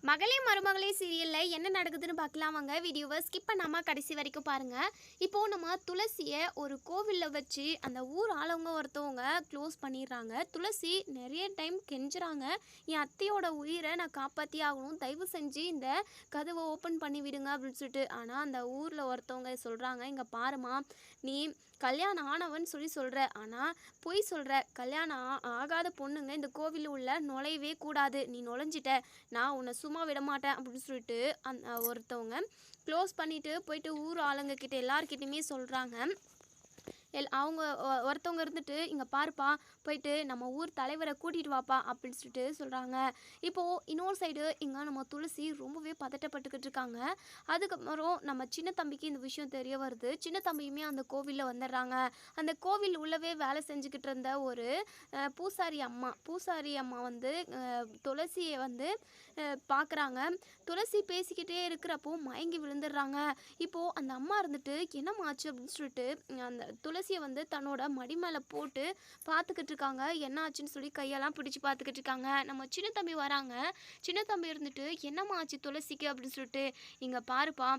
மகளே மருமகளே சீரியலில் என்ன நடக்குதுன்னு பார்க்கலாம் வாங்க. வீடியோவை ஸ்கிப் பண்ணாமல் கடைசி வரைக்கும் பாருங்கள். இப்போது நம்ம துளசியை ஒரு கோவிலில் வச்சு அந்த ஊர் ஆளவங்க ஒருத்தவங்க க்ளோஸ் பண்ணிடுறாங்க. துளசி நிறைய டைம் கெஞ்சுறாங்க, என் அத்தையோட உயிரை நான் காப்பாற்றி ஆகணும், தயவு செஞ்சு இந்த கதவை ஓப்பன் பண்ணி விடுங்க அப்படின்னு சொல்லிட்டு. ஆனால் அந்த ஊரில் ஒருத்தவங்க சொல்கிறாங்க, இங்கே பாருமா, நீ கல்யாணம் ஆனவன் சொல்கிற, ஆனால் பொய் சொல்கிற. கல்யாணம் ஆகாத பொண்ணுங்க இந்த கோவில் உள்ள நுழையவே கூடாது, நீ நுழைஞ்சிட்ட, நான் உன்னை சும்மா விட மாட்டேன் அப்படின்னு சொல்லிட்டு ஒருத்தவங்க க்ளோஸ் பண்ணிவிட்டு போயிட்டு ஊர் ஆளுங்கக்கிட்ட எல்லார்கிட்டையுமே சொல்கிறாங்க. அவங்க ஒருத்தவங்க இருந்துட்டு, இங்கே பாருப்பா, போயிட்டு நம்ம ஊர் தலைவரை கூட்டிகிட்டு வாப்பா அப்படின்னு சொல்லிட்டு சொல்கிறாங்க. இப்போது இன்னொரு சைடு இங்கே நம்ம துளசி ரொம்பவே பதட்டப்பட்டுக்கிட்டு இருக்காங்க. அதுக்கப்புறம் நம்ம சின்ன தம்பிக்கு இந்த விஷயம் தெரிய வருது. சின்ன தம்பியுமே அந்த கோவிலில் வந்துடுறாங்க. அந்த கோவில் உள்ளவே வேலை செஞ்சுக்கிட்டு இருந்த ஒரு பூசாரி அம்மா வந்து துளசியை வந்து பார்க்குறாங்க. துளசி பேசிக்கிட்டே இருக்கிறப்போ மயங்கி விழுந்துடுறாங்க. இப்போது அந்த அம்மா இருந்துட்டு என்னமாச்சு அப்படின்னு சொல்லிட்டு அந்த துளசியை வந்து தன்னோட மடி மேலே போட்டு பார்த்துக்கிட்டு இருக்காங்க. என்ன ஆச்சுன்னு சொல்லி கையெல்லாம் பிடிச்சி பார்த்துக்கிட்டு இருக்காங்க. நம்ம சின்ன தம்பி வராங்க. சின்ன தம்பி இருந்துட்டு என்னம்மா ஆச்சு துளசிக்கு அப்படின்னு சொல்லிட்டு, இங்கே பாருப்பா,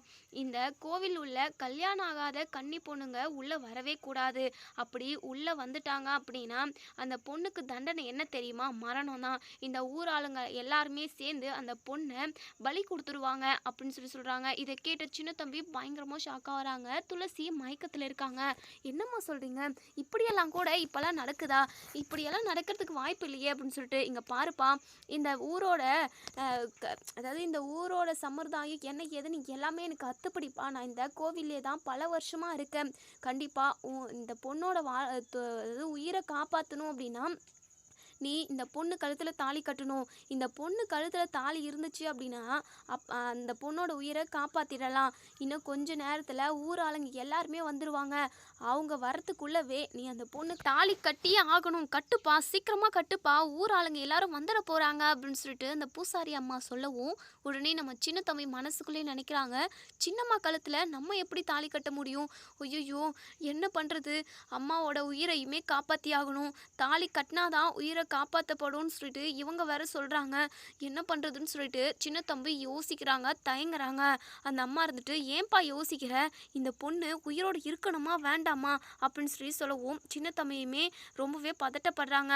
இந்த கோவில் உள்ள கல்யாணம் ஆகாத கன்னி பொண்ணுங்க உள்ளே வரவே கூடாது, அப்படி உள்ளே வந்துட்டாங்க அப்படின்னா அந்த பொண்ணுக்கு தண்டனை என்ன தெரியுமா, மரணம் தான். இந்த ஊர் ஆளுங்க எல்லாருமே சேர்ந்து அந்த பொண்ணை பலி கொடுத்துருவாங்க அப்படின்னு சொல்கிறாங்க. இதை கேட்ட சின்ன தம்பி பயங்கரமாக ஷாக்காக வராங்க. துளசி மயக்கத்தில் இருக்காங்க. என்னம்மா சொல்கிறீங்க, இப்படியெல்லாம் கூட இப்போல்லாம் நடக்குதா, இப்படியெல்லாம் நடக்கிறதுக்கு வாய்ப்பு இல்லையே அப்படின்னு சொல்லிட்டு, இங்கே பாருப்பா, இந்த ஊரோட அதாவது இந்த ஊரோட சம்பிரதாயம் என்ன ஏதுன்னு எல்லாமே எனக்கு அத்துப்படிப்பா, நான் இந்த கோவிலே தான் பல வருஷமாக இருக்கேன், கண்டிப்பாக இந்த பொண்ணோட உயிரை காப்பாற்றணும் அப்படின்னா நீ இந்த பொண்ணு கழுத்தில் தாலி கட்டணும். இந்த பொண்ணு கழுத்தில் தாலி இருந்துச்சு அப்படின்னா அந்த பொண்ணோட உயிரை காப்பாற்றிடலாம். இன்னும் கொஞ்ச நேரத்தில் ஊர் ஆளுங்க எல்லாருமே வந்துடுவாங்க. அவங்க வரத்துக்குள்ளவே நீ அந்த பொண்ணு தாலி கட்டியே ஆகணும், கட்டுப்பா, சீக்கிரமாக கட்டுப்பா, ஊர் ஆளுங்க எல்லாரும் வந்துட போகிறாங்க அப்படின்னு சொல்லிட்டு அந்த பூசாரி அம்மா சொல்லவும், உடனே நம்ம சின்ன தம்பி மனசுக்குள்ளேயே நினைக்கிறாங்க, சின்னம்மா கழுத்தில் நம்ம எப்படி தாலி கட்ட முடியும், ஐயோ என்ன பண்ணுறது, அம்மாவோட உயிரையுமே காப்பாற்றி ஆகணும், தாலி கட்டினாதான் உயிரை காப்பாற்றப்படும்னு சொல்லிட்டு இவங்க வேற சொல்கிறாங்க. என்ன பண்ணுறதுன்னு சொல்லிட்டு சின்ன தம்பி யோசிக்கிறாங்க, தயங்குறாங்க. அந்த அம்மா இருந்துட்டு, ஏன்பா யோசிக்கிற, இந்த பொண்ணு உயிரோடு இருக்கணுமா வேண்டாமா அப்படின்னு சொல்லவும் சின்ன தம்பியுமே ரொம்பவே பதட்டப்படுறாங்க.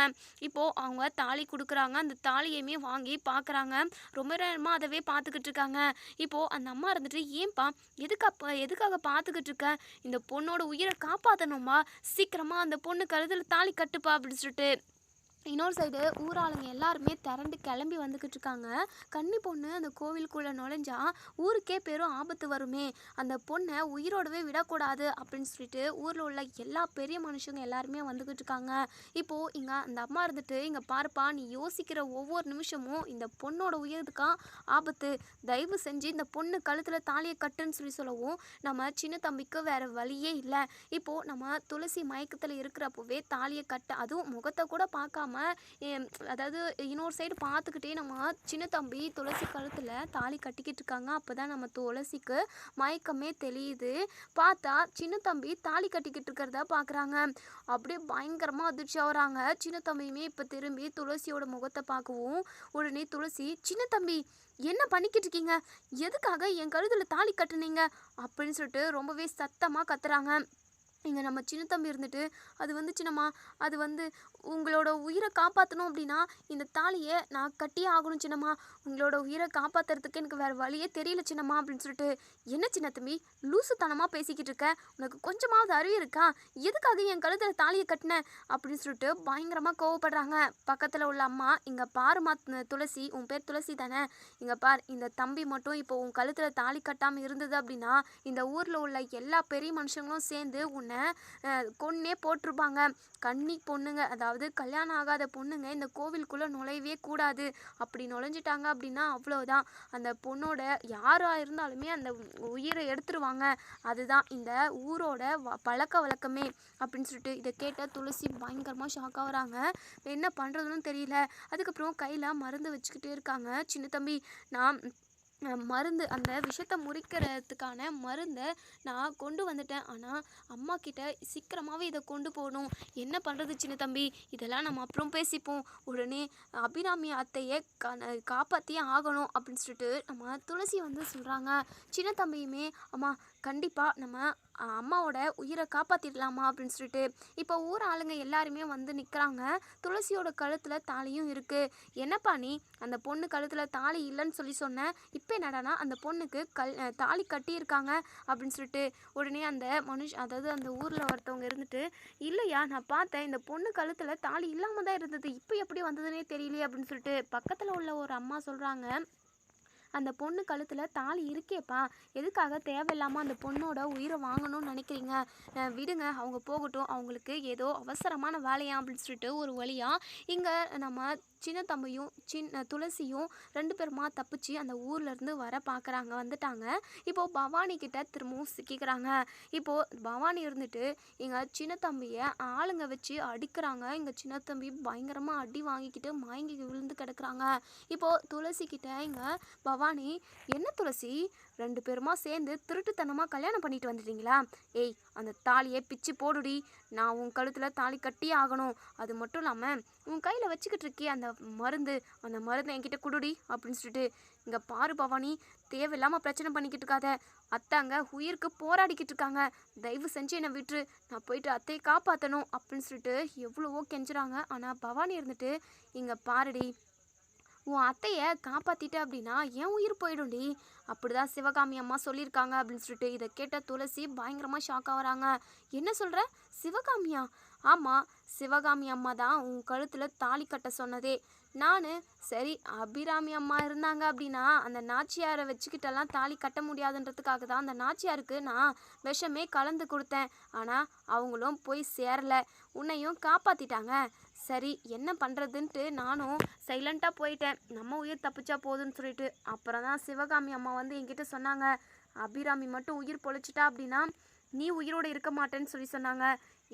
இப்போது அவங்க தாலி கொடுக்குறாங்க. அந்த தாலியுமே வாங்கி பார்க்குறாங்க. ரொம்ப நேரமாக அதவே பார்த்துக்கிட்டு இருக்காங்க. இப்போது அந்த அம்மா இருந்துட்டு, ஏன்பா எதுக்காக பார்த்துக்கிட்டு இருக்க, இந்த பொண்ணோட உயிரை காப்பாற்றணுமா, சீக்கிரமாக அந்த பொண்ணு கழுத்தில் தாலி கட்டுப்பா அப்படின்னு சொல்லிட்டு. இன்னொரு சைடு ஊராளுங்க எல்லாருமே திரண்டு கிளம்பி வந்துக்கிட்டு இருக்காங்க. கன்னி பொண்ணு அந்த கோவிலுக்குள்ளே நுழைஞ்சா ஊருக்கே பெரும் ஆபத்து வருமே, அந்த பொண்ணை உயிரோடவே விடக்கூடாது அப்படின்னு சொல்லிட்டு ஊரில் உள்ள எல்லா பெரிய மனுஷங்க எல்லாருமே வந்துக்கிட்டு இருக்காங்க. இப்போது இங்கே அந்த அம்மா இருந்துட்டு, இங்கே பாருப்பா, நீ யோசிக்கிற ஒவ்வொரு நிமிஷமும் இந்த பொண்ணோட உயிருக்கு ஆபத்து, தயவு செஞ்சு இந்த பொண்ணு கழுத்தில் தாலியை கட்டுன்னு சொல்லவும் நம்ம சின்ன தம்பிக்கு வேறு வழியே இல்லை. இப்போது நம்ம துளசி மயக்கத்தில் இருக்கிறப்பவே தாலியை கட்ட, அதுவும் முகத்தை கூட பார்க்காம, அதாவது இன்னொரு சைடு பார்த்துக்கிட்டே நம்ம சின்ன தம்பி துளசி கழுத்தில் தாலி கட்டிக்கிட்டு இருக்காங்க. அப்போ தான் நம்ம துளசிக்கு மயக்கமே தெரியுது. பார்த்தா சின்ன தம்பி தாலி கட்டிக்கிட்டு இருக்கிறத பார்க்குறாங்க. அப்படியே பயங்கரமாக அதிர்ச்சி ஆகுறாங்க. சின்ன தம்பியுமே இப்போ திரும்பி துளசியோட முகத்தை பார்க்கவும், உடனே துளசி, சின்ன தம்பி என்ன பண்ணிக்கிட்டு இருக்கீங்க, எதுக்காக என் கழுத்தில் தாலி கட்டுனீங்க அப்படின்னு சொல்லிட்டு ரொம்பவே சத்தமாக கத்துறாங்க. இங்கே நம்ம சின்ன தம்பி இருந்துட்டு, அது வந்து சின்னம்மா, அது வந்து உங்களோட உயிரை காப்பாற்றணும் அப்படின்னா இந்த தாலியை நான் கட்டியே ஆகணும் சின்னம்மா, உங்களோட உயிரை காப்பாற்றுறதுக்கு எனக்கு வேறு வழியே தெரியல சின்னம்மா அப்படின்னு சொல்லிட்டு. என்ன சின்ன தம்பி லூசுத்தனமாக பேசிக்கிட்டு இருக்க, உனக்கு கொஞ்சமாவது அறிவு இருக்கா, எதுக்காக என் கழுத்தில் தாலியை கட்டினேன் அப்படின்னு சொல்லிட்டு பயங்கரமாக கோவப்படுறாங்க. பக்கத்தில் உள்ள அம்மா, இங்கே பாருமா துளசி, உன் பேர் துளசி தானே, இங்கே பார், இந்த தம்பி மட்டும் இப்போ உன் கழுத்தில் தாலி கட்டாமல் இருந்தது அப்படின்னா இந்த ஊரில் உள்ள எல்லா பெரிய மனுஷங்களும் சேர்ந்து உன்னை கொன்னே போட்டிருப்பாங்க. கன்னி பொண்ணுங்க, அதாவது கல்யாணம் ஆகாத பொண்ணுங்க இந்த கோவிலுக்குள்ளே நுழையவே கூடாது, அப்படி நுழைஞ்சிட்டாங்க அப்படின்னா அவ்வளோதான், அந்த பொண்ணோட யாராக இருந்தாலுமே அந்த உயிரை எடுத்துருவாங்க, அதுதான் இந்த ஊரோட பழக்க வழக்கமே அப்படின்னு சொல்லிட்டு. இதை கேட்ட துளசி பயங்கரமாக ஷாக் ஆகுறாங்க. என்ன பண்ணுறதுன்னு தெரியல. அதுக்கப்புறம் கையில் மருந்து வச்சுக்கிட்டே இருக்காங்க. சின்ன தம்பி, நான் மருந்து அந்த விஷத்தை முறிக்கிறதுக்கான மருந்தை நான் கொண்டு வந்துட்டேன். ஆனால் அம்மா கிட்ட சீக்கிரமாகவே இதை கொண்டு போகணும். என்ன பண்ணுறது சின்ன தம்பி, இதெல்லாம் நம்ம அப்புறம் பேசிப்போம். உடனே அபிராமி அத்தையை காப்பாற்றியே ஆகணும் அப்படின்னு சொல்லிட்டு நம்ம துளசி வந்து சொல்கிறாங்க. சின்ன தம்பியுமே அம்மா கண்டிப்பாக நம்ம அம்மாவோட உயிரை காப்பாற்றிடலாமா அப்படின்னு சொல்லிட்டு இப்போ ஊர் ஆளுங்க எல்லாருமே வந்து நிற்கிறாங்க. துளசியோட கழுத்தில் தாலியும் இருக்குது. என்னப்பா நீ அந்த பொண்ணு கழுத்தில் தாலி இல்லைன்னு சொல்லி சொன்னேன், இப்போ என்னடானா அந்த பொண்ணுக்கு தாலி கட்டியிருக்காங்க அப்படின்னு சொல்லிட்டு உடனே அந்த அதாவது அந்த ஊரில் ஒருத்தவங்க இருந்துட்டு, இல்லையா நான் பார்த்தேன் இந்த பொண்ணு கழுத்தில் தாலி இல்லாமல் தான் இருந்தது, இப்போ எப்படி வந்ததுன்னே தெரியலையே அப்படின்னு சொல்லிட்டு பக்கத்தில் உள்ள ஒரு அம்மா சொல்கிறாங்க. அந்த பொண்ணு கழுத்தில் தாலி இருக்கேப்பா, எதுக்காக தேவையில்லாமல் அந்த பொண்ணோட உயிரை வாங்கணும்னு நினைக்கிறீங்க? விடுங்க, அவங்க போகட்டும், அவங்களுக்கு ஏதோ அவசரமான வேலையா அப்படின்னு சொல்லிட்டு ஒரு வழியாக இங்கே நம்ம சின்ன தம்பியும் துளசியும் 2 பேருமா தப்பிச்சு அந்த ஊர்லேருந்து வர பார்க்குறாங்க. வந்துட்டாங்க. இப்போது பவானி கிட்ட திரும்பவும் சிக்கிக்கிறாங்க. இப்போது பவானி இருந்துட்டு எங்கள் சின்ன தம்பியை ஆளுங்க வச்சு அடிக்கிறாங்க. எங்கள் சின்ன தம்பி பயங்கரமாக அடி வாங்கிக்கிட்டு மயங்கி விழுந்து கிடக்குறாங்க. இப்போது துளசி கிட்ட இங்கே பவானி, என்ன துளசி 2 பேருமா சேர்ந்து திருட்டுத்தனமாக கல்யாணம் பண்ணிட்டு வந்துட்டீங்களா? ஏய், அந்த தாலியை பிச்சு போடுடி, நான் உன் கழுத்தில் தாலி கட்டியே ஆகணும். அது மட்டும் இல்லாமல் உன் கையில் வச்சுக்கிட்டு இருக்கியே அந்த மருந்தை என்கிட்ட குடுடி அப்படின்னு சொல்லிட்டு, இங்கே பாரு பவானி, தேவையில்லாமல் பிரச்சனை பண்ணிக்கிட்டு இருக்காத. அத்தாங்க உயிருக்கு போராடிக்கிட்டு இருக்காங்க, தயவு செஞ்சு என்னை விட்டுரு, நான் போயிட்டு அத்தையை காப்பாற்றணும் அப்படின்னு சொல்லிட்டு எவ்வளவோ கெஞ்சுறாங்க. ஆனால் பவானி இருந்துட்டு, இங்கே பாருடி, உன் அத்தையை காப்பாற்றிட்ட அப்படின்னா என் உயிர் போயிடும்டி, அப்படிதான் சிவகாமி அம்மா சொல்லியிருக்காங்க அப்படின்னு சொல்லிட்டு இதை கேட்ட துளசி பயங்கரமாக ஷாக் ஆகுறாங்க. என்ன சொல்கிற, சிவகாமியா? ஆமாம், சிவகாமி அம்மா தான் உன் கழுத்தில் தாலி கட்ட சொன்னதே. நான் சரி அபிராமி அம்மா இருந்தாங்க அப்படின்னா அந்த நாச்சியாரை வச்சுக்கிட்டெல்லாம் தாலி கட்ட முடியாதுன்றதுக்காக தான் அந்த நாச்சியாருக்கு நான் விஷமே கலந்து கொடுத்தேன். ஆனால் அவங்களும் போய் சேரலை, உன்னையும் காப்பாற்றிட்டாங்க. சரி என்ன பண்ணுறதுன்ட்டு நானும் சைலண்ட்டாக போயிட்டேன், நம்ம உயிர் தப்பிச்சா போதுன்னு சொல்லிட்டு. அப்புறம் தான் சிவகாமி அம்மா வந்து என்கிட்ட சொன்னாங்க, அபிராமி மட்டும் உயிர் பொழைச்சிட்டா அப்படின்னா நீ உயிரோடு இருக்க மாட்டேன்னு சொல்லி சொன்னாங்க.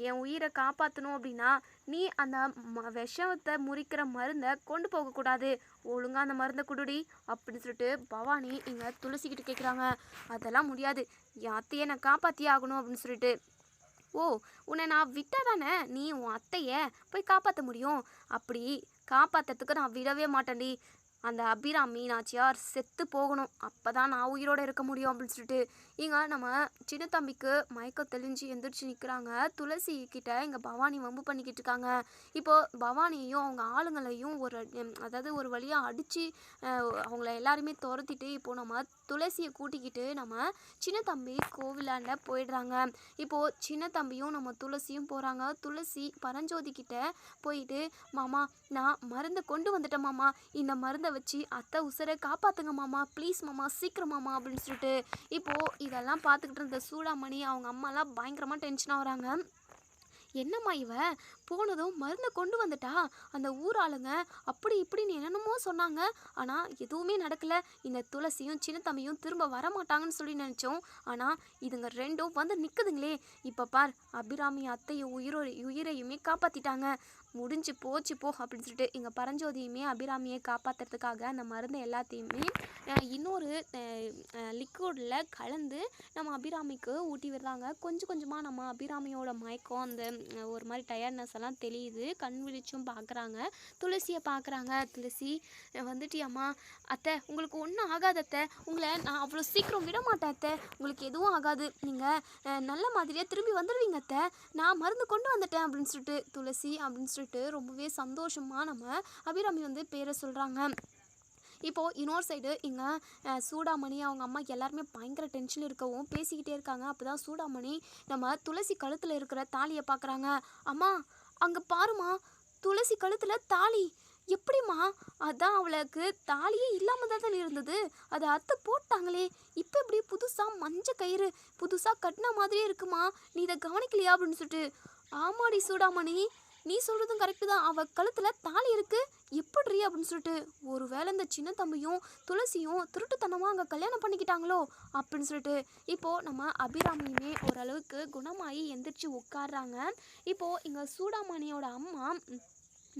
என் உயிரை காப்பாற்றணும் அப்படின்னா நீ அந்த விஷத்தை முறிக்கிற மருந்தை கொண்டு போகக்கூடாது, ஒழுங்காக அந்த மருந்தை குடுடி அப்படின்னு சொல்லிட்டு பவானி இங்கே துளசிக்கிட்டு கேட்குறாங்க. அதெல்லாம் முடியாது, என் அத்தையை நான் காப்பாற்றியே ஆகணும் அப்படின்னு சொல்லிட்டு. ஓ, உன்னை நான் விட்டால் தானே நீ உன் அத்தையை போய் காப்பாற்ற முடியும்? அப்படி காப்பாற்றுறதுக்கு நான் விடவே மாட்டேன்டி. அந்த அபிராமி நாச்சியார் செத்து போகணும், அப்போ தான் நான் உயிரோடு இருக்க முடியும் அப்படின்னு சொல்லிட்டு இங்கே நம்ம சின்ன தம்பிக்கு மயக்கம் தெளிஞ்சு எந்திரிச்சு நிற்கிறாங்க. துளசி கிட்ட இங்கே பவானி வம்பு பண்ணிக்கிட்டு இருக்காங்க. இப்போது பவானியையும் அவங்க ஆளுங்களையும் அதாவது ஒரு வழியாக அடித்து அவங்கள எல்லாருமே துரத்திட்டு இப்போது நம்ம துளசியை கூட்டிக்கிட்டு நம்ம சின்ன தம்பி கோவிலாண்ட போயிடுறாங்க. இப்போது சின்ன தம்பியும் நம்ம துளசியும் போகிறாங்க. துளசி பரஞ்சோதி கிட்ட போயிட்டு, மாமா நான் மருந்தை கொண்டு வந்துட்டேன் மாமா, இந்த மருந்தை வச்சு அத்தை உசுரை காப்பாற்றுங்க மாமா, ப்ளீஸ் மாமா, சீக்கிரம் மாமா அப்படின்னு சொல்லிட்டு இப்போது இதெல்லாம் பார்த்துக்கிட்டு இருந்த சூடாமணி அவங்க அம்மாலாம் பயங்கரமாக டென்ஷன் ஆகுறாங்க. என்னம்மா இவ போனதும் மருந்தை கொண்டு வந்துட்டா, அந்த ஊர் ஆளுங்க அப்படி இப்படின்னு என்னென்னமோ சொன்னாங்க, ஆனால் எதுவுமே நடக்கலை. இந்த துளசியும் சின்ன தம்பியும் திரும்ப வரமாட்டாங்கன்னு சொல்லி நினச்சோம், ஆனால் இதுங்க ரெண்டும் வந்து நிற்குதுங்களே. இப்போ பார், அபிராமி அத்தையை உயிரையுமே காப்பாற்றிட்டாங்க, முடிஞ்சு போச்சு போ அப்படின்னு சொல்லிட்டு இங்கே பரஞ்சோதியுமே அபிராமியை காப்பாற்றுறதுக்காக அந்த மருந்து எல்லாத்தையுமே இன்னொரு லிக்விடில் கலந்து நம்ம அபிராமிக்கு ஊட்டி விடுறாங்க. கொஞ்சம் கொஞ்சமாக நம்ம அபிராமியோட மயக்கம் அந்த ஒரு மாதிரி டயர்ட்னஸ் எல்லாம் தெரியுது. கண் விழிச்சும் பார்க்குறாங்க, துளசியை பார்க்குறாங்க. துளசி வந்துட்டியாம்மா? அத்தை உங்களுக்கு ஒன்றும் ஆகாது அத்தை, உங்களை நான் அவ்வளோ சீக்கிரம் விட மாட்டேன் அத்தை, உங்களுக்கு எதுவும் ஆகாது, நீங்கள் நல்ல மாதிரியாக திரும்பி வந்துடுவீங்க அத்தை, நான் மருந்து கொண்டு வந்துட்டேன் அப்படின்னு சொல்லிட்டு துளசி அப்படின்னு சொல்லிட்டு ரொம்பவே சந்தோஷமாக நம்ம அபிராமி வந்து பேரை சொல்கிறாங்க. இப்போது இன்னொரு சைடு இங்கே சூடாமணி அவங்க அம்மா எல்லாருமே பயங்கர டென்ஷன் இருக்கவும் பேசிக்கிட்டே இருக்காங்க. அப்போ தான் சூடாமணி நம்ம துளசி கழுத்தில் இருக்கிற தாலியை பார்க்குறாங்க. அம்மா அங்கே பாருமா, துளசி கழுத்தில் தாலி, எப்படிம்மா? அதான் அவளுக்கு தாலியே இல்லாமல் தான் இருந்தது, அதை அத்தை போட்டாங்களே, இப்போ இப்படி புதுசாக மஞ்சள் கயிறு புதுசாக கட்டின மாதிரியே இருக்குமா, நீ இதை கவனிக்கலையா அப்படின்னு சொல்லிட்டு. ஆமாடி சூடாமணி, நீ சொல்கிறதும் கரெக்டு தான், அவள் கழுத்தில் தாலி இருக்குது, எப்படி அப்படின்னு சொல்லிட்டு. ஒரு வேளை இந்த சின்ன தம்பியும் துளசியும் திருட்டுத்தனமாக அங்கே கல்யாணம் பண்ணிக்கிட்டாங்களோ அப்படின்னு சொல்லிட்டு இப்போது நம்ம அபிராமியுமே ஓரளவுக்கு குணமாகி எந்திரிச்சு உட்காடுறாங்க. இப்போது இங்கே சூடாமணியோட அம்மா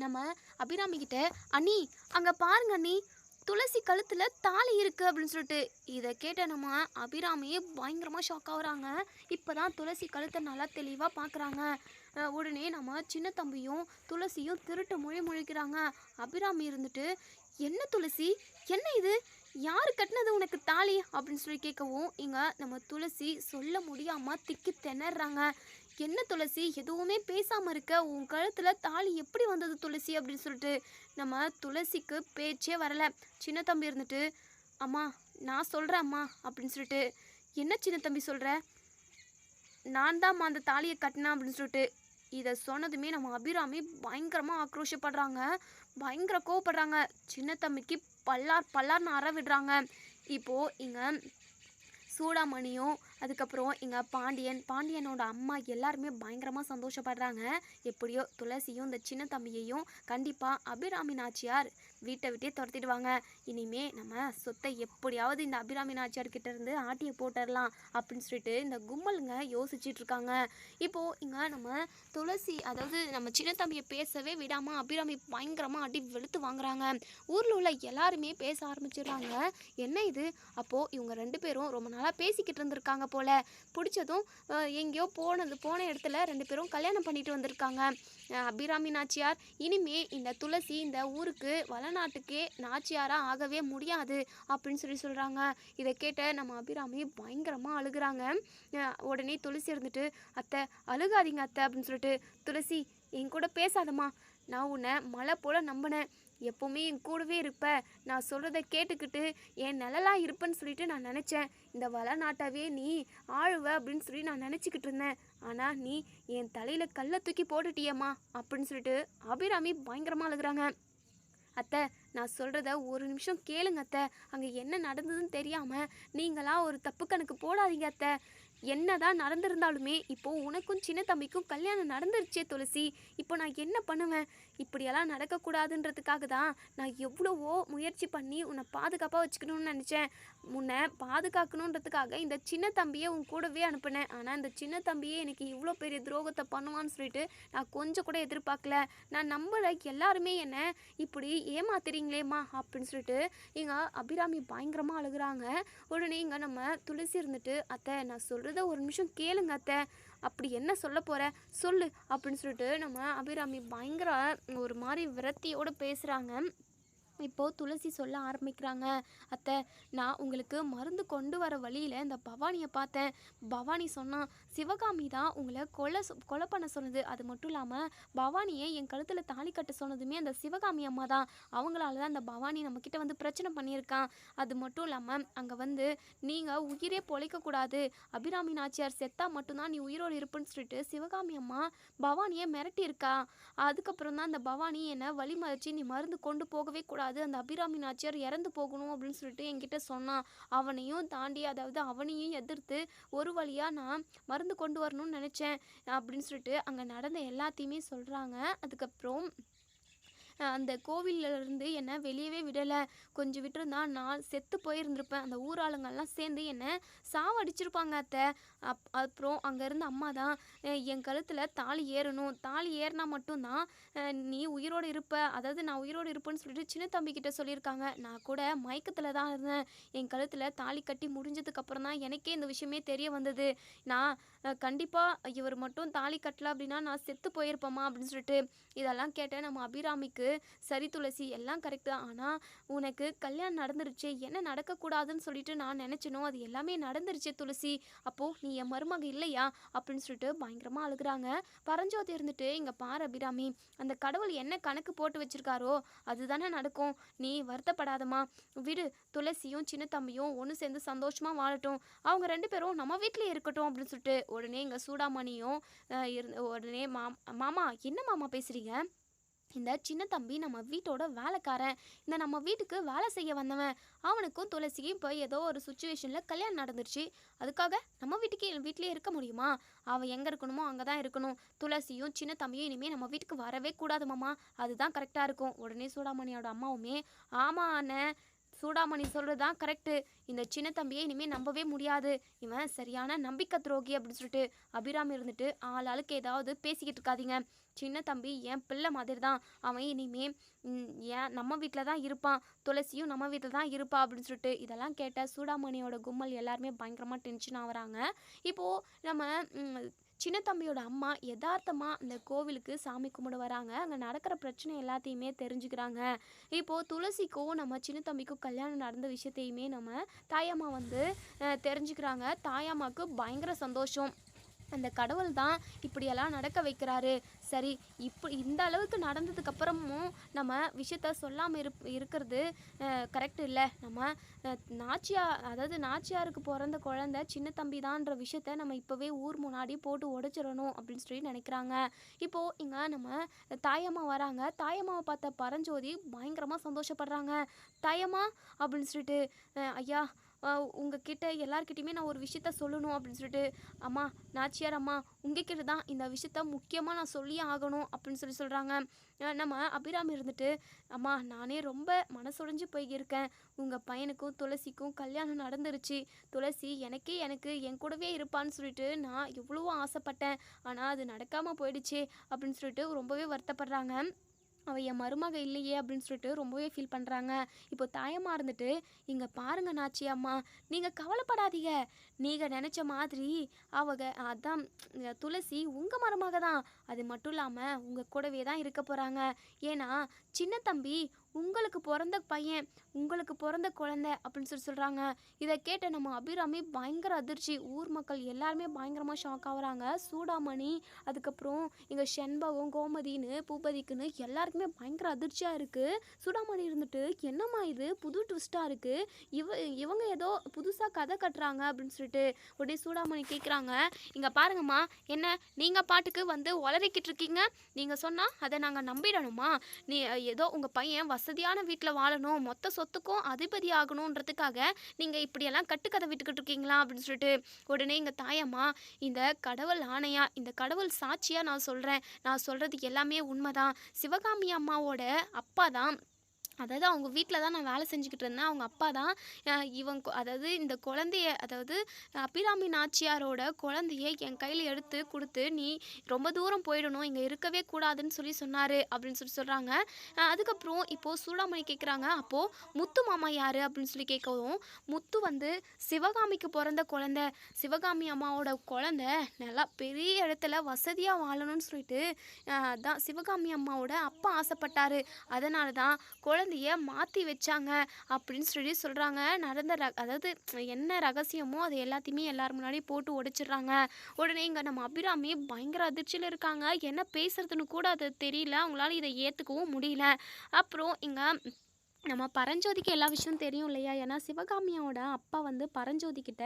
நம்ம அபிராமி கிட்ட, அண்ணி அங்கே பாருங்க அண்ணி, துளசி கழுத்துல தாலி இருக்கு அப்படின்னு சொல்லிட்டு இதை கேட்ட நம்ம அபிராமியே பயங்கரமா ஷாக் ஆகுறாங்க. இப்பதான் துளசி கழுத்தை நல்லா தெளிவா பார்க்கறாங்க. உடனே நம்ம சின்ன தம்பியும் துளசியும் திருட்டு மொழி முழிக்கிறாங்க. அபிராமி இருந்துட்டு, என்ன துளசி, என்ன இது, யாரு கட்டினது உனக்கு தாலி அப்படின்னு சொல்லி கேட்கவும் இங்க நம்ம துளசி சொல்ல முடியாம திக்கி திணறாங்க. என்ன துளசி, எதுவுமே பேசாம இருக்க, உன் கழுத்துல தாலி எப்படி வந்தது துளசி அப்படின்னு சொல்லிட்டு நம்ம துளசிக்கு பேச்சே வரல. சின்ன தம்பி இருந்துட்டு, அம்மா நான் சொல்கிறேன் அம்மா அப்படின்னு சொல்லிட்டு, என்ன சின்ன தம்பி சொல்கிற, நான் தான்ம்மா அந்த தாலியை கட்டினேன் அப்படின்னு சொல்லிட்டு இதை சொன்னதுமே நம்ம அபிராமி பயங்கரமாக ஆக்ரோஷப்படுறாங்க. பயங்கர கோவப்படுறாங்க. சின்ன தம்பிக்கு பல்லார் பல்லார்னு அற விடுறாங்க. இப்போது இங்கே சூடாமணியும் அதுக்கப்புறம் இங்கே பாண்டியனோட அம்மா எல்லாருமே பயங்கரமாக சந்தோஷப்படுறாங்க. எப்படியோ துளசியும் இந்த சின்ன தம்பியையும் கண்டிப்பாக அபிராமி நாச்சியார் வீட்டை விட்டே துரத்திடுவாங்க. இனிமே நம்ம சொத்தை எப்படியாவது இந்த அபிராமி நாச்சியார் கிட்ட இருந்து ஆட்டியை போட்டுடலாம் அப்படின்னு சொல்லிட்டு இந்த கும்பலுங்க யோசிச்சுட்டு இருக்காங்க. இப்போது இங்கே நம்ம துளசி, அதாவது நம்ம சின்ன தம்பியை பேசவே விடாமல் அபிராமி பயங்கரமாக அடி வெளுத்து வாங்குறாங்க. ஊரில் உள்ள எல்லாருமே பேச ஆரம்பிச்சிடுறாங்க. என்ன இது, அப்போது இவங்க 2 பேரும் ரொம்ப நாளாக பேசிக்கிட்டு இருந்திருக்காங்க போல. பிடிச்சதும் எங்கேயோ போன இடத்துல 2 பேரும் கல்யாணம் பண்ணிட்டு வந்திருக்காங்க. அபிராமி நாச்சியார் இனிமே இந்த துளசி இந்த ஊருக்கு வளநாட்டுக்கே நாச்சியாராக ஆகவே முடியாது அப்படின்னு சொல்கிறாங்க. இதை கேட்ட நம்ம அபிராமி பயங்கரமாக அழுகுறாங்க. உடனே துளசி இருந்துட்டு, அத்தை அழுகாதீங்க அத்தை அப்படின்னு சொல்லிட்டு, துளசி என் கூட பேசாதம்மா, நான் உன்னை மலை போல் நம்பினேன், எப்போவுமே என் கூடவே இருப்ப, நான் சொல்கிறத கேட்டுக்கிட்டு என் நிழலாக இருப்பேன்னு சொல்லிட்டு நான் நினச்சேன். இந்த வளநாட்டாவே நீ ஆழுவ அப்படின்னு சொல்லி நான் நினச்சிக்கிட்டு இருந்தேன். ஆனால் நீ என் தலையில் கல்லை தூக்கி போட்டுட்டியம்மா அப்படின்னு சொல்லிட்டு அபிராமி பயங்கரமாக அழுகுறாங்க. அத்தை நான் சொல்கிறத ஒரு நிமிஷம் கேளுங்க அத்தை, அங்கே என்ன நடந்ததுன்னு தெரியாமல் நீங்களா ஒரு தப்பு கணக்கு போடாதீங்க அத்தை. என்னதான் நடந்திருந்தாலுமே இப்போது உனக்கும் சின்ன தம்பிக்கும் கல்யாணம் நடந்துருச்சே துளசி, இப்போ நான் என்ன பண்ணுவேன், இப்படியெல்லாம் நடக்கக்கூடாதுன்றதுக்காக தான் நான் எவ்வளவோ முயற்சி பண்ணி உன்னை பாதுகாப்பாக வச்சுக்கணும்னு நினச்சேன். உன்னை பாதுகாக்கணுன்றதுக்காக இந்த சின்ன தம்பியை உன் கூடவே அனுப்பினேன். ஆனால் இந்த சின்ன தம்பியே எனக்கு இவ்வளோ பெரிய துரோகத்தை பண்ணுவான்னு சொல்லிட்டு நான் கொஞ்சம் கூட எதிர்பார்க்கல. நான் நம்பலை, எல்லாருமே என்னை இப்படி ஏமாத்துறீங்களேம்மா அப்படின்னு சொல்லிட்டு இங்கே அபிராமி பயங்கரமாக அழுகுறாங்க. உடனே இங்கே நம்ம துளசி இருந்துட்டு, அத்தை நான் சொல்கிறத ஒரு நிமிஷம் கேளுங்க அத்தை, அப்படி என்ன சொல்ல போகிற சொல்லு அப்படின்னு சொல்லிட்டு நம்ம அபிராமி பயங்கர ஒரு மாதிரி விரக்தியோடு பேசுகிறாங்க. இப்போது துளசி சொல்ல ஆரம்பிக்கிறாங்க. அத்தை நான் உங்களுக்கு மருந்து கொண்டு வர வழியில் இந்த பவானியை பார்த்தேன். பவானி சொன்னான் சிவகாமி தான் உங்களை கொலை பண்ண சொன்னது. அது மட்டும் இல்லாமல் பவானியை என் கழுத்தில் தாலி கட்ட சொன்னதுமே அந்த சிவகாமி அம்மா தான். அவங்களால தான் அந்த பவானி நம்மக்கிட்ட வந்து பிரச்சனை பண்ணியிருக்கான். அது மட்டும் இல்லாமல் அங்கே வந்து நீங்கள் உயிரே பொழைக்கக்கூடாது, அபிராமி நாச்சியார் செத்தா மட்டும்தான் நீ உயிரோடு இருப்புன்னு சொல்லிட்டு சிவகாமி அம்மா பவானியை மிரட்டியிருக்கா. அதுக்கப்புறம் தான் அந்த பவானி என்னை வழிமறிச்சு நீ மருந்து கொண்டு போகவே கூடாது, அந்த அபிராமி நாச்சியார் இறந்து போகணும் அப்படின்னு சொல்லிட்டு என்கிட்ட சொன்னான். அவனையும் தாண்டி, அதாவது அவனையும் எதிர்த்து ஒரு வழியாக நான் மருந்து கொண்டு வரணும்னு நினச்சேன் அப்படின்னு சொல்லிட்டு அங்கே நடந்த எல்லாத்தையுமே சொல்கிறாங்க. அதுக்கப்புறம் அந்த கோவிலிருந்து என்னை வெளியவே விடலை, கொஞ்சம் விட்டுருந்தா நான் செத்து போயிருந்திருப்பேன், அந்த ஊராளுங்கள்லாம் சேர்ந்து என்னை சாவடிச்சிருப்பாங்க அத்தை. அப்புறம் அங்கேருந்து அம்மா தான் என் கழுத்தில் தாலி ஏறணும், தாலி ஏறினா மட்டும்தான் நீ உயிரோடு இருப்ப, அதாவது நான் உயிரோடு இருப்பேன்னு சொல்லிட்டு சின்ன தம்பிக்கிட்ட சொல்லியிருக்காங்க. நான் கூட மயக்கத்தில் தான் இருந்தேன். என் கழுத்தில் தாலி கட்டி முடிஞ்சதுக்கப்புறம் தான் எனக்கே இந்த விஷயமே தெரிய வந்தது. நான் கண்டிப்பாக இவர் மட்டும் தாலி கட்டல அப்படின்னா நான் செத்து போயிருப்பேம்மா அப்படின்னு சொல்லிட்டு இதெல்லாம் கேட்டேன். நம்ம அபிராமிக்கு சரி துளசி எல்லாம் கரெக்டு தான், ஆனால் உனக்கு கல்யாணம் நடந்துருச்சு, என்ன நடக்கக்கூடாதுன்னு சொல்லிட்டு நான் நினச்சனோ அது எல்லாமே நடந்துருச்சு துளசி, அப்போது நீ என் மருமக இல்லையா அப்படின்னு சொல்லிட்டு பயங்கரமாக அழுகுறாங்க. பரஞ்சோதி இருந்துட்டு, இங்கே பாரு அபிராமி, அந்த கடவுள் என்ன கணக்கு போட்டு வச்சிருக்காரோ அதுதானே நடக்கும், நீ வருத்தப்படாதம்மா, விடு, துளசியும் சின்ன தம்பியும் ஒன்று சேர்ந்து சந்தோஷமாக வாழட்டும், அவங்க 2 பேரும் நம்ம வீட்டிலே இருக்கட்டும் அப்படின்னு சொல்லிட்டு உடனே இங்கே சூடாமணியும் உடனே மாமா என்ன மாமா பேசுகிறீங்க, இந்த சின்ன தம்பி நம்ம வீட்டோட வேலைக்காரன், இந்த நம்ம வீட்டுக்கு வேலை செய்ய வந்தவன், அவனுக்கும் துளசிக்கும் இப்போ ஏதோ ஒரு சுச்சுவேஷனில் கல்யாணம் நடந்துருச்சு, அதுக்காக நம்ம வீட்டிலே இருக்க முடியுமா, அவன் எங்கே இருக்கணுமோ அங்கே தான் இருக்கணும், துளசியும் சின்ன தம்பியும் இனிமேல் நம்ம வீட்டுக்கு வரவே கூடாது மாமா, அதுதான் கரெக்டாக இருக்கும். உடனே சூடாமணியோட அம்மாவுமே, ஆமாம் அண்ணன் சூடாமணி சொல்கிறது தான் கரெக்டு. இந்த சின்ன தம்பியை இனிமேல் நம்பவே முடியாது. இவன் சரியான நம்பிக்கை துரோகி அப்படின்னு சொல்லிட்டு அபிராமி இருந்துட்டு, ஆளுக்கு ஏதாவது பேசிக்கிட்டு இருக்காதீங்க. சின்ன தம்பி என் பிள்ளை மாதிரி தான். அவன் இனிமே ஏன் நம்ம வீட்டில் தான் இருப்பான். துளசியும் நம்ம வீட்டில் தான் இருப்பா அப்படின்னு சொல்லிட்டு இதெல்லாம் கேட்ட சூடாமணியோட கும்பல் எல்லாருமே பயங்கரமாக டென்ஷன் ஆகுறாங்க. இப்போது நம்ம சின்ன தம்பியோட அம்மா யதார்த்தமாக அந்த கோவிலுக்கு சாமி கும்பிட வராங்க. அங்கே நடக்கிற பிரச்சனை எல்லாத்தையுமே தெரிஞ்சுக்கிறாங்க. இப்போது துளசிக்கும் நம்ம சின்ன தம்பிக்கும் கல்யாணம் நடந்த விஷயத்தையுமே நம்ம தாயம்மா வந்து தெரிஞ்சுக்கிறாங்க. தாயம்மாவுக்கு பயங்கர சந்தோஷம். அந்த கடவுள் தான் இப்படியெல்லாம் நடக்க வைக்கிறாரு. சரி, இந்த அளவுக்கு நடந்ததுக்கப்புறமும் நம்ம விஷயத்த சொல்லாமல் இருக்கிறது கரெக்ட் இல்லை. நம்ம நாச்சியாருக்கு பிறந்த குழந்தை சின்ன தம்பி தான்ற விஷயத்த நம்ம இப்போவே ஊர் முன்னாடி போட்டு உடைச்சிடணும் அப்படின்னு சொல்லி நினைக்கிறாங்க. இப்போது இங்கே நம்ம தாயம்மா வராங்க. தாயம்மாவை பார்த்த பரஞ்சோதி பயங்கரமாக சந்தோஷப்படுறாங்க. தாயம்மா அப்படின்னு சொல்லிட்டு, ஐயா உங்ககிட்ட எல்லார்கிட்டையுமே நான் ஒரு விஷயத்த சொல்லணும் அப்படின்னு சொல்லிட்டு, அம்மா நாச்சியார் அம்மா உங்ககிட்ட தான் இந்த விஷயத்த முக்கியமாக நான் சொல்லியே ஆகணும் அப்படின்னு சொல்கிறாங்க. நம்ம அபிராமி இருந்துட்டு, அம்மா நானே ரொம்ப மனசுடைஞ்சு போயிருக்கேன். உங்கள் பையனுக்கும் துளசிக்கும் கல்யாணம் நடந்துருச்சு. துளசி எனக்கு என் கூடவே இருப்பான்னு சொல்லிட்டு நான் எவ்வளவோ ஆசைப்பட்டேன். ஆனால் அது நடக்காமல் போயிடுச்சு அப்படின்னு சொல்லிட்டு ரொம்பவே வருத்தப்படுறாங்க. அவள் என் மருமக இல்லையே அப்படின்னு சொல்லிட்டு ரொம்பவே ஃபீல் பண்ணுறாங்க. இப்போ தாயம்மா இருந்துட்டு, இங்கே பாருங்க நாச்சி அம்மா, நீங்கள் கவலைப்படாதீங்க. நீங்கள் நினச்ச மாதிரி அதான் துளசி உங்கள் மருமக தான். அது மட்டும் இல்லாமல் உங்கள் கூடவே தான் இருக்க போகிறாங்க. ஏன்னா சின்ன தம்பி உங்களுக்கு பிறந்த பையன், உங்களுக்கு பிறந்த குழந்தை அப்படின்னு சொல்கிறாங்க. இதை கேட்ட நம்ம அபிராமி பயங்கர அதிர்ச்சி. ஊர் மக்கள் எல்லாருமே பயங்கரமாக ஷாக் ஆகுறாங்க. சூடாமணி, அதுக்கப்புறம் இங்கே செண்பகம், கோமதின்னு, பூபதிக்குன்னு எல்லாருக்குமே பயங்கர அதிர்ச்சியாக இருக்குது. சூடாமணி இருந்துட்டு, என்னம்மா இது புது ட்விஸ்ட்டாக இருக்குது, இவங்க ஏதோ புதுசாக கதை கட்டுறாங்க அப்படின்னு சொல்லிட்டு உடனே சூடாமணி கேட்குறாங்க. இங்கே பாருங்கம்மா, என்ன நீங்கள் பாட்டுக்கு வந்து உளறிக்கிட்டு இருக்கீங்க? நீங்கள் சொன்னால் அதை நாங்கள் நம்பிடணுமா? நீ ஏதோ உங்கள் பையன் வசதியான வீட்டில் வாழணும், மொத்த சொத்துக்கும் அதிபதி ஆகணுன்றதுக்காக நீங்கள் இப்படியெல்லாம் கட்டுக்கதை விட்டுக்கிட்டு இருக்கீங்களா அப்படின்னு சொல்லிட்டு உடனே எங்கள் தாயம்மா, இந்த கடவுள் ஆணையா, இந்த கடவுள் சாட்சியாக நான் சொல்கிறேன், நான் சொல்கிறது எல்லாமே உண்மைதான். சிவகாமி அம்மாவோட அப்பா தான், அதாவது அவங்க வீட்டில் தான் நான் வேலை செஞ்சுக்கிட்டு இருந்தேன். அவங்க அப்பா தான் அதாவது இந்த குழந்தைய, அதாவது அபிராமி நாச்சியாரோட குழந்தைய என் கையில் எடுத்து கொடுத்து, நீ ரொம்ப தூரம் போயிடணும், இங்கே இருக்கவே கூடாதுன்னு சொல்லி சொன்னார் அப்படின்னு சொல்கிறாங்க. அதுக்கப்புறம் இப்போது சூடாமணி கேட்குறாங்க, அப்போது முத்து மாமா யார் அப்படின்னு சொல்லி கேட்கவும், முத்து வந்து சிவகாமிக்கு பிறந்த குழந்தை, சிவகாமி அம்மாவோட குழந்தை நல்லா பெரிய இடத்துல வசதியாக வாழணும்னு சொல்லிட்டு தான் சிவகாமி அம்மாவோட அப்பா ஆசைப்பட்டார். அதனால தான் குழந்தைய மாற்றி வச்சாங்க அப்படின்னு சொல்லி சொல்கிறாங்க. அதாவது என்ன ரகசியமோ அது எல்லாத்தையுமே எல்லாரும் முன்னாடி போட்டு உடைச்சிடுறாங்க. உடனே இங்கே நம்ம அபிராமி பயங்கர அதிர்ச்சியில் இருக்காங்க. என்ன பேசுறதுன்னு கூட அது தெரியல, அவங்களால இதை ஏற்றுக்கவும் முடியல. அப்புறம் இங்கே நம்ம பரஞ்சோதிக்கு எல்லா விஷயம் தெரியும் இல்லையா? ஏன்னா சிவகாமியோட அப்பா வந்து பரஞ்சோதிக்கிட்ட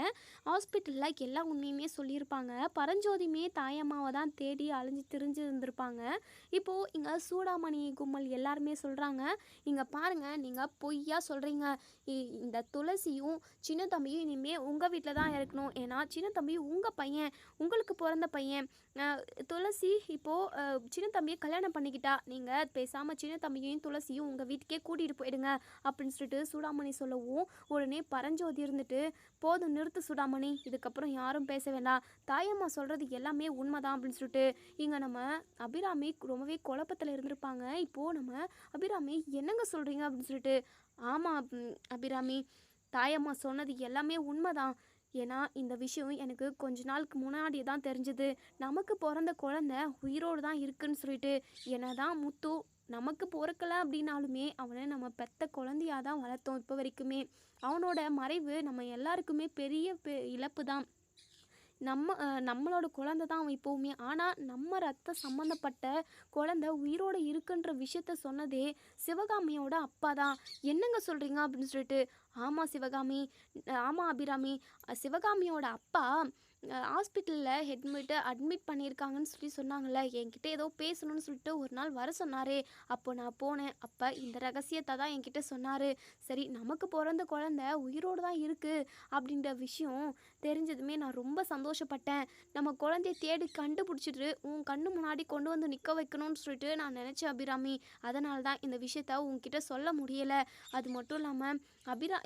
ஹாஸ்பிட்டலில் எல்லா உண்மையுமே சொல்லியிருப்பாங்க. பரஞ்சோதியுமே தாயம்மாவை தான் தேடி அலைஞ்சு திரிஞ்சு இருந்திருப்பாங்க. இப்போது இங்கே சூடாமணி கும்பல் எல்லாருமே சொல்கிறாங்க, இங்கே பாருங்கள், நீங்கள் பொய்யா சொல்கிறீங்க. இந்த துளசியும் சின்ன தம்பியும் இனிமேல் உங்கள் வீட்டில் தான் இருக்கணும். ஏன்னா சின்ன தம்பி உங்கள் பையன், உங்களுக்கு பிறந்த பையன். துளசி இப்போது சின்ன தம்பியை கல்யாணம் பண்ணிக்கிட்டா. நீங்கள் பேசாமல் சின்ன தம்பியையும் துளசியும் உங்கள் வீட்டுக்கே கூட்டிகிட்டு போயிடுங்க அப்படின்னு சொல்லிட்டு சூடாமணி சொல்லவும், உடனே பரஞ்சோதி இருந்துட்டு, போதும் நிறுத்து சூடாமணி, இதுக்கப்புறம் யாரும் பேச வேண்டாம், தாயம்மா சொல்கிறது எல்லாமே உண்மைதான் அப்படின்னு சொல்லிட்டு இங்கே நம்ம அபிராமி ரொம்பவே குழப்பத்தில் இருந்திருப்பாங்க. இப்போது நம்ம அபிராமி, என்னங்க சொல்கிறீங்க அப்படின்னு சொல்லிட்டு, ஆமாம் அபிராமி, தாயம்மா சொன்னது எல்லாமே உண்மைதான். ஏன்னா இந்த விஷயம் எனக்கு கொஞ்ச நாளுக்கு முன்னாடி தான் தெரிஞ்சது. நமக்கு பிறந்த குழந்தை உயிரோடு தான் இருக்குன்னு சொல்லிட்டு, என்னதான் முத்து நமக்கு பிறக்கலை அப்படின்னாலுமே அவனை நம்ம பெத்த குழந்தையாக தான் வளர்த்தோம் இப்போ வரைக்குமே. அவனோட மறைவு நம்ம எல்லாருக்குமே பெரிய இழப்பு தான். நம்மளோட குழந்தை தான் அவன் இப்போவுமே. ஆனால் நம்ம ரத்த சம்மந்தப்பட்ட குழந்தை உயிரோடு இருக்குன்ற விஷயத்த சொன்னதே சிவகாமியோட அப்பா தான். என்னங்க சொல்கிறீங்க அப்படின்னு சொல்லிட்டு, ஆமாம் சிவகாமி, ஆமாம் அபிராமி. சிவகாமியோட அப்பா ஹாஸ்பிட்டலில் அட்மிட் பண்ணியிருக்காங்கன்னு சொல்லி சொன்னாங்கல்ல. என்கிட்ட ஏதோ பேசணும்னு சொல்லிட்டு ஒரு நாள் வர சொன்னாரே. அப்போ நான் போனேன். அப்போ இந்த ரகசியத்தை தான் என்கிட்ட சொன்னார். சரி, நமக்கு பிறந்த குழந்த உயிரோடு தான் இருக்குது அப்படின்ற விஷயம் தெரிஞ்சதுமே நான் ரொம்ப சந்தோஷப்பட்டேன். நம்ம குழந்தைய தேடி கண்டுபிடிச்சிட்டு உன் கண்ணு முன்னாடி கொண்டு வந்து நிற்க வைக்கணும்னு சொல்லிட்டு நான் நினச்சேன் அபிராமி. அதனால தான் இந்த விஷயத்த உன்கிட்ட சொல்ல முடியலை. அது மட்டும் இல்லாமல்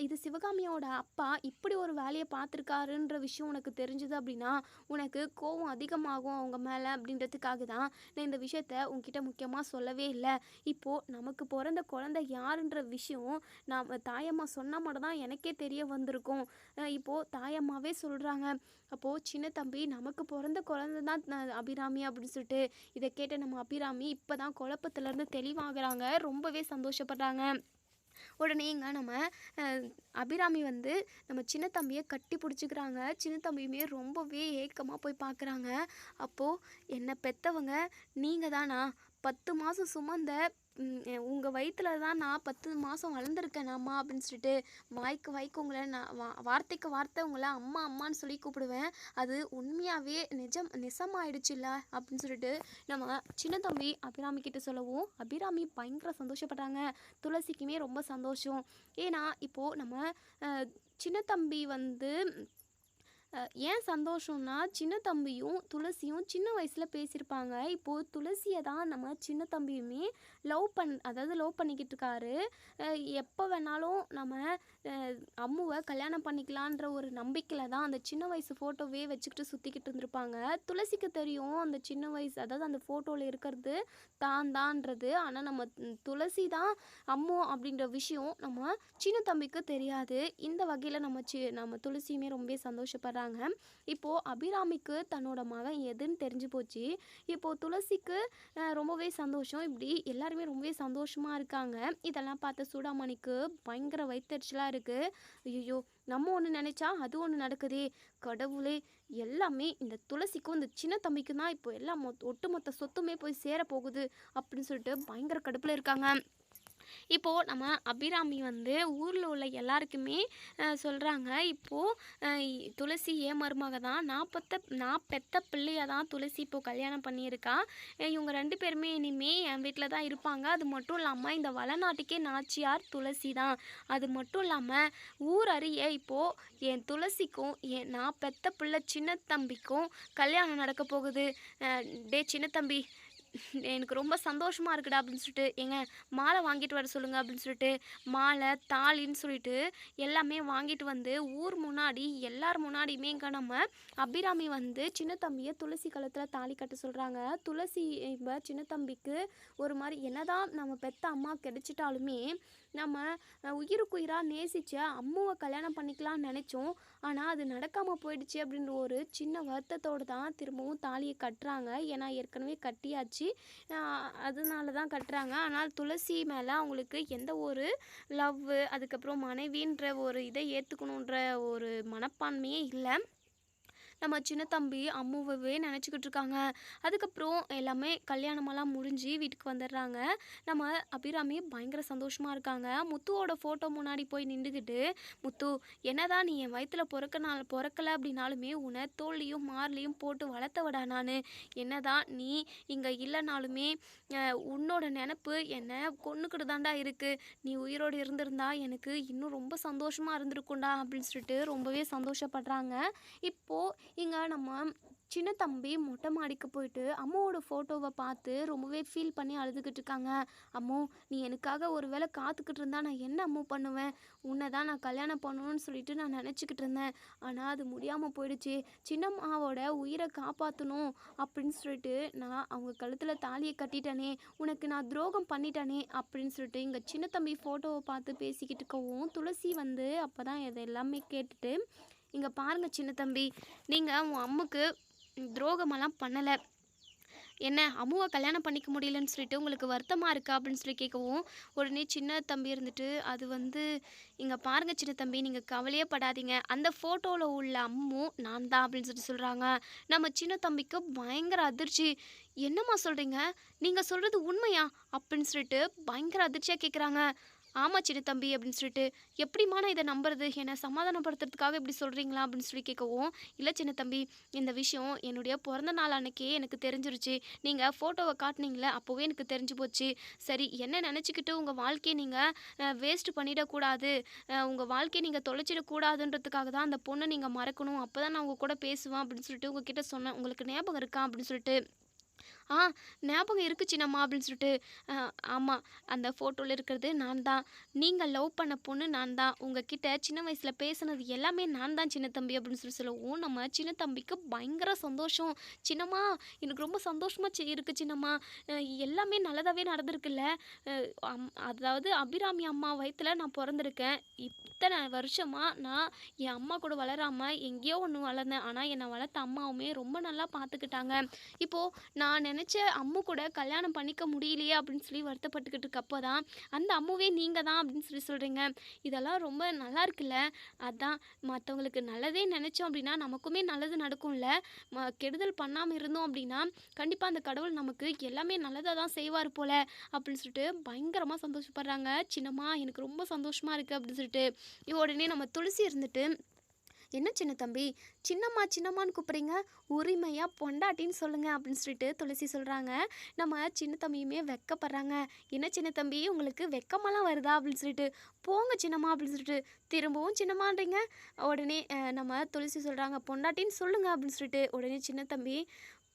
இது சிவகாமியோட அப்பா இப்படி ஒரு வேலையை பார்த்துருக்காருன்ற விஷயம் உனக்கு தெரிஞ்சது அப்படின்னா உனக்கு கோவம் அதிகமாகும் அவங்க மேலே. அப்படின்றதுக்காக தான் நான் இந்த விஷயத்த உன்கிட்ட முக்கியமாக சொல்லவே இல்லை. இப்போது நமக்கு பிறந்த குழந்தை யாருன்ற விஷயம் நாம் தாயம்மா சொன்னால் மட்டும் தான் எனக்கே தெரிய வந்திருக்கும். இப்போது தாயம்மாவே சொல்கிறாங்க. அப்போது சின்ன தம்பி நமக்கு பிறந்த குழந்தை தான் அபிராமி அப்படின்னு சொல்லிட்டு இதை கேட்ட நம்ம அபிராமி இப்போ தான் குழப்பத்துலேருந்து தெளிவாகிறாங்க. ரொம்பவே சந்தோஷப்படுறாங்க. உடனேங்க நம்ம அபிராமி வந்து நம்ம சின்ன தம்பியை கட்டி பிடிச்சிக்கிறாங்க. சின்ன தம்பியுமே ரொம்பவே ஏக்கமாக போய் பார்க்குறாங்க. அப்போது என்னை பெற்றவங்க நீங்கள் தானா? 10 மாதம் சுமந்த உங்கள் வயிற்றில் தான் நான் 10 மாதம் வளர்ந்துருக்கேன் அம்மா அப்படின்னு சொல்லிட்டு வாய்க்கு உங்களை நான் வார்த்தைக்கு வார்த்தை உங்களை அம்மா அம்மான்னு சொல்லி கூப்பிடுவேன். அது உண்மையாகவே நெசமாயிடுச்சுல்ல அப்படின்னு சொல்லிட்டு நம்ம சின்ன தம்பி அபிராமி கிட்ட சொல்லவும் அபிராமி பயங்கர சந்தோஷப்பட்டாங்க. துளசிக்குமே ரொம்ப சந்தோஷம். ஏன்னா இப்போது நம்ம சின்ன தம்பி வந்து ஏன் சந்தோஷம்னா சின்ன தம்பியும் துளசியும் சின்ன வயசில் பேசியிருப்பாங்க. இப்போது துளசியை தான் நம்ம சின்ன தம்பியுமே லவ் பண்ணிக்கிட்டு இருக்காரு. எப்போ வேணாலும் நம்ம அம்முவை கல்யாணம் பண்ணிக்கலான்ற ஒரு நம்பிக்கையில் தான் அந்த சின்ன வயசு ஃபோட்டோவே வச்சுக்கிட்டு சுற்றிக்கிட்டு இருந்திருப்பாங்க. துளசிக்கு தெரியும் அந்த சின்ன வயசு, அதாவது அந்த ஃபோட்டோவில் இருக்கிறது தான்ன்றது. ஆனால் நம்ம துளசி தான் அம்மு அப்படின்ற விஷயம் நம்ம சின்ன தம்பிக்கு தெரியாது. இந்த வகையில் நம்ம துளசியுமே ரொம்ப சந்தோஷப்படுறாங்க. இப்போது அபிராமிக்கு தன்னோட மகன் எதுன்னு தெரிஞ்சு போச்சு. இப்போது துளசிக்கு ரொம்பவே சந்தோஷம். இப்படி எல்லாருமே ரொம்பவே சந்தோஷமாக இருக்காங்க. இதெல்லாம் பார்த்த சூடாமணிக்கு பயங்கர வயிற்றெரிச்சலாக இருக்குது. ஐயோ, நம்ம ஒன்று நினச்சா அது ஒன்று நடக்குதே. கடவுளே, எல்லாமே இந்த துளசிக்கும் இந்த சின்ன தம்பிக்கும் தான் இப்போ எல்லாம் ஒட்டுமொத்த சொத்துமே போய் சேரப்போகுது அப்படின்னு சொல்லிட்டு பயங்கர கடுப்பில் இருக்காங்க. இப்போது நம்ம அபிராமி வந்து ஊரில் உள்ள எல்லாருக்குமே சொல்கிறாங்க. இப்போது துளசி ஏன் மருமக தான், நான் பெத்த பிள்ளைய தான் துளசி இப்போது கல்யாணம் பண்ணியிருக்கா. இவங்க 2 பேருமே இனிமேல் என் வீட்டில் தான் இருப்பாங்க. அது மட்டும் இல்லாமல் இந்த வளநாட்டுக்கே நாச்சியார் துளசி தான். அது மட்டும் இல்லாமல் ஊர் அறிய இப்போது என் துளசிக்கும் நான் பெத்த பிள்ளை சின்ன தம்பிக்கும் கல்யாணம் நடக்க போகுது. சின்ன தம்பி, எனக்கு ரொம்ப சந்தோஷமாக இருக்குடா அப்படின்னு சொல்லிட்டு ஏங்க மாலை வாங்கிட்டு வர சொல்லுங்கள் அப்படின்னு சொல்லிட்டு மாலை தாலின்னு சொல்லிட்டு எல்லாமே வாங்கிட்டு வந்து ஊர் முன்னாடி எல்லார் முன்னாடியுமே இங்கே நம்ம அபிராமி வந்து சின்ன தம்பியை துளசி கழுத்தில் தாலி கட்ட சொல்கிறாங்க. துளசி இப்போ சின்ன தம்பிக்கு ஒரு மாதிரி என்னதான் நம்ம பெத்த அம்மா கிடைச்சிட்டாலுமே நம்ம உயிருக்குயிராக நேசித்த அம்முவை கல்யாணம் பண்ணிக்கலாம்னு நினச்சோம். ஆனால் அது நடக்காமல் போயிடுச்சு அப்படின்ற ஒரு சின்ன வருத்தத்தோடு தான் திரும்பவும் தாலியை கட்டுறாங்க. ஏன்னா ஏற்கனவே கட்டியாச்சு, அதனால தான் கட்டுறாங்க. ஆனால் துளசி மேலே அவங்களுக்கு எந்த ஒரு லவ், அதுக்கப்புறம் மனைவின்ற ஒரு இதை ஏற்றுக்கணுன்ற ஒரு மனப்பான்மையே இல்லை. நம்ம சின்ன தம்பி அம்முவவே நினச்சிக்கிட்டு இருக்காங்க. அதுக்கப்புறம் எல்லாமே கல்யாணமெல்லாம் முடிஞ்சு வீட்டுக்கு வந்துடுறாங்க. நம்ம அபிராமி பயங்கர சந்தோஷமாக இருக்காங்க. முத்துவோட ஃபோட்டோ முன்னாடி போய் நின்றுக்கிட்டு, முத்து, என்னதான் நீ என் வயிற்றில் பிறக்கலை அப்படின்னாலுமே உன்னை தோல்லையும் மார்லையும் போட்டு வளர்த்தவடா நான். என்னதான் நீ இங்கே இல்லைனாலுமே உன்னோட நினப்பு என்னை கொன்னுக்கிட்டு தாண்டா இருக்குது. நீ உயிரோடு இருந்திருந்தா எனக்கு இன்னும் ரொம்ப சந்தோஷமாக இருந்திருக்கும்டா அப்படின்னு சொல்லிட்டு ரொம்பவே சந்தோஷப்படுறாங்க. இப்போது இங்கே நம்ம சின்ன தம்பி மொட்டை மாடிக்கு போயிட்டு அம்மாவோட ஃபோட்டோவை பார்த்து ரொம்பவே ஃபீல் பண்ணி அழுதுகிட்டு இருக்காங்க. அம்மோ, நீ எனக்காக ஒரு வேளை காத்துக்கிட்டு இருந்தா நான் என்ன அம்மோ பண்ணுவேன்? உன்னை தான் நான் கல்யாணம் பண்ணணும்னு சொல்லிட்டு நான் நினச்சிக்கிட்டு இருந்தேன். ஆனால் அது முடியாமல் போயிடுச்சு. சின்னம்மாவோட உயிரை காப்பாற்றணும் அப்படின்னு சொல்லிட்டு நான் அவங்க கழுத்தில் தாலியை கட்டிட்டேனே, உனக்கு நான் துரோகம் பண்ணிட்டேனே அப்படின்னு சொல்லிட்டு இங்கே சின்ன தம்பி ஃபோட்டோவை பார்த்து பேசிக்கிட்டு இருக்கவும் துளசி வந்து அப்போ தான் இதை எல்லாமே கேட்டுட்டு, இங்கே பாருங்கள் சின்ன தம்பி, நீங்கள் உன் அம்முக்கு துரோகமெல்லாம் பண்ணலை. என்ன அம்முவை கல்யாணம் பண்ணிக்க முடியலன்னு சொல்லிட்டு உங்களுக்கு வருத்தமாக இருக்கா அப்படின்னு சொல்லி கேட்கவும், உடனே சின்ன தம்பி இருந்துட்டு அது வந்து இங்கே பாருங்கள் சின்ன தம்பி, நீங்கள் கவலையே படாதீங்க, அந்த ஃபோட்டோவில் உள்ள அம்மு நான் தான் அப்படின்னு சொல்கிறாங்க. நம்ம சின்ன தம்பிக்கு பயங்கர அதிர்ச்சி. என்னம்மா சொல்கிறீங்க? நீங்கள் சொல்கிறது உண்மையா அப்படின்னு சொல்லிட்டு பயங்கர அதிர்ச்சியாக கேட்குறாங்க. ஆமா சின்ன தம்பி அப்படின்னு சொல்லிட்டு, "எப்படிம்மா நான் இத நம்புறது? என்ன சமாதானப்படுத்துறதுக்காக இப்படி சொல்றீங்களா?" அப்படின்னு சொல்லி கேட்கவும், "இல்ல சின்ன தம்பி, இந்த விஷயம் என்னுடைய பொறந்த நாள் அன்னைக்கே எனக்கு தெரிஞ்சிருச்சு. நீங்க ஃபோட்டோவ காட்டுனீங்கல்ல, அப்பவே எனக்கு தெரிஞ்சு போச்சு. சரி என்ன நெனச்சுக்கிட்டு உங்க வாழ்க்கைய நீங்க வேஸ்ட் பண்ணிடக்கூடாது. உங்க வாழ்க்கைய நீங்க தொலைச்சிடக்கூடாதுன்றதுக்காக தான் அந்த பொண்ண நீங்க மறக்கணும். அப்பதான் நான் உங்க கூட பேசுவேன்." அப்படின்னு சொல்லிட்டு உங்ககிட்ட சொன்னேன். "உங்களுக்கு ஞாபகம் இருக்கா?" அப்படின்னு சொல்லிட்டு, "ஆ ஞாபகம் இருக்கு சின்னம்மா" அப்படின்னு சொல்லிட்டு, "அ ஆமா. அந்த ஃபோட்டோல இருக்கிறது நான் தான். நீங்க லவ் பண்ண பொண்ணு நான் தான். உங்ககிட்ட சின்ன வயசுல பேசினது எல்லாமே நான் தான் சின்ன தம்பி" அப்படின்னு சொல்லவும், நம்ம சின்ன தம்பிக்கு பயங்கர சந்தோஷம். "சின்னம்மா, எனக்கு ரொம்ப சந்தோஷமா இருக்கு சின்னம்மா. அ எல்லாமே நல்லதாவே நடந்திருக்குல்ல. அ அதாவது அபிராமி அம்மா வயித்துல நான் பொறந்திருக்கேன். இத்தன வருஷமா நான் என் அம்மா கூட வளராம எங்கேயோ ஒண்ணு வளர்ந்தேன். ஆனா என்ன வளர்த்த அம்மாவுமே ரொம்ப நல்லா பார்த்துக்கிட்டாங்க. இப்போ நான் நெனச்ச அம்மு கூட கல்யாணம் பண்ணிக்க முடியலையே அப்படின்னு சொல்லி வருத்தப்பட்டுக்கிட்டு இருக்கப்போ தான், அந்த அம்முவே நீங்க தான் அப்படின்னு சொல்லி சொல்றீங்க. இதெல்லாம் ரொம்ப நல்லா இருக்குல்ல. அதான் மத்தவங்களுக்கு நல்லதே நெனச்சோம் அப்படின்னா, நமக்குமே நல்லது நடக்கும்ல. கெடுதல் பண்ணாம இருந்தோம் அப்படின்னா, கண்டிப்பா அந்த கடவுள் நமக்கு எல்லாமே நல்லதா தான் செய்வார் போல அப்படின்னு சொல்லிட்டு பயங்கரமா சந்தோஷப்படுறாங்க. சின்னம்மா எனக்கு ரொம்ப சந்தோஷமா இருக்கு அப்படின்னு சொல்லிட்டு. உடனே நம்ம துளசி இருந்துட்டு, "என்ன சின்ன தம்பி, சின்னம்மா சின்னம்மான்னு கூப்பிட்றீங்க? உரிமையா பொண்டாட்டின்னு சொல்லுங்க" அப்படின்னு சொல்லிட்டு துளசி சொல்றாங்க. நம்ம சின்ன தம்பியுமே வெட்கப்படுறாங்க. "என்ன சின்ன தம்பி, உங்களுக்கு வெட்கமெல்லாம் வருதா?" அப்படின்னு சொல்லிட்டு. "போங்க சின்னம்மா" அப்படின்னு சொல்லிட்டு திரும்பவும் சின்னம்மான்றீங்க. உடனே நம்ம துளசி சொல்றாங்க, "பொண்டாட்டின்னு சொல்லுங்க" அப்படின்னு சொல்லிட்டு. உடனே சின்ன தம்பி,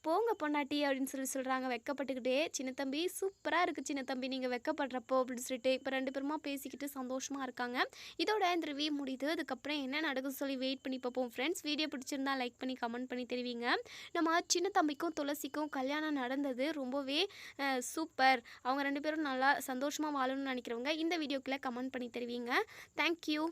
"போங்க பொண்டாட்டி" அப்படின்னு சொல்லி சொல்றாங்க வெட்கப்பட்டுக்கிட்டே. "சின்ன தம்பி, சூப்பரா இருக்கு சின்ன தம்பி நீங்க வெட்கப்படுறப்போ" அப்படின்னு சொல்லிட்டு. இப்ப 2 பேருமா பேசிக்கிட்டு சந்தோஷமா இருக்காங்க. இதோட இந்த ரிவ்யூ முடியுது. அதுக்கப்புறம் என்ன நடக்குதுன்னு சொல்லி வெயிட் பண்ணி பார்ப்போம் ஃப்ரெண்ட்ஸ். வீடியோ பிடிச்சிருந்தா லைக் பண்ணி, கமெண்ட் பண்ணி தெரிவிங்க. நம்ம சின்ன தம்பிக்கும், துளசிக்கும் கல்யாணம் நடந்தது ரொம்பவே சூப்பர். அவங்க 2 பேரும் நல்லா சந்தோஷமா வாழணும்னு நினைக்கிறவங்க இந்த வீடியோக்குள்ள கமெண்ட் பண்ணி தெரிவிங்க. Thank you.